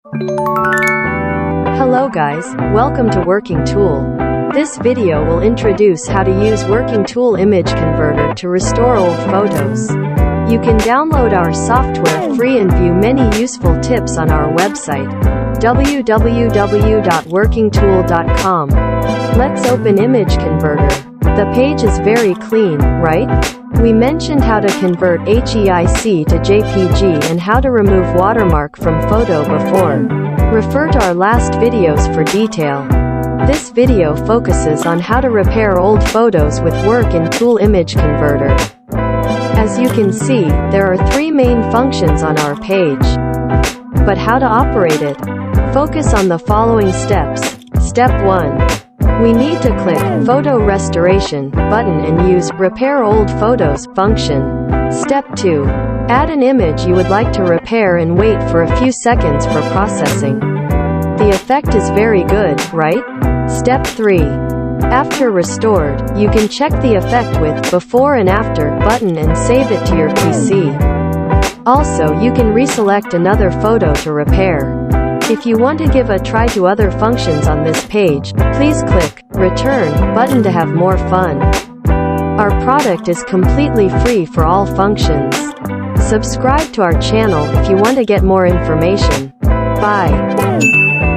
Hello guys, welcome to WorkinTool. This video will introduce how to use WorkinTool Image Converter to restore old photos. You can download our software free and view many useful tips on our website, www.workingtool.com. Let's open Image Converter. The page is very clean, right? We mentioned how to convert HEIC to JPG and how to remove watermark from photo before. Refer to our last videos for detail. This video focuses on how to repair old photos with WorkinTool Image Converter. As you can see, there are three main functions on our page. But how to operate it? Focus on the following steps. Step 1. We need to click Photo Restoration button and use Repair Old Photos function. Step 2. Add an image you would like to repair and wait for a few seconds for processing. The effect is very good, right? Step 3. After restored, you can check the effect with Before and After button and save it to your PC. Also, you can reselect another photo to repair. If you want to give a try to other functions on this page, please click Return button to have more fun. Our product is completely free for all functions. Subscribe to our channel if you want to get more information. Bye.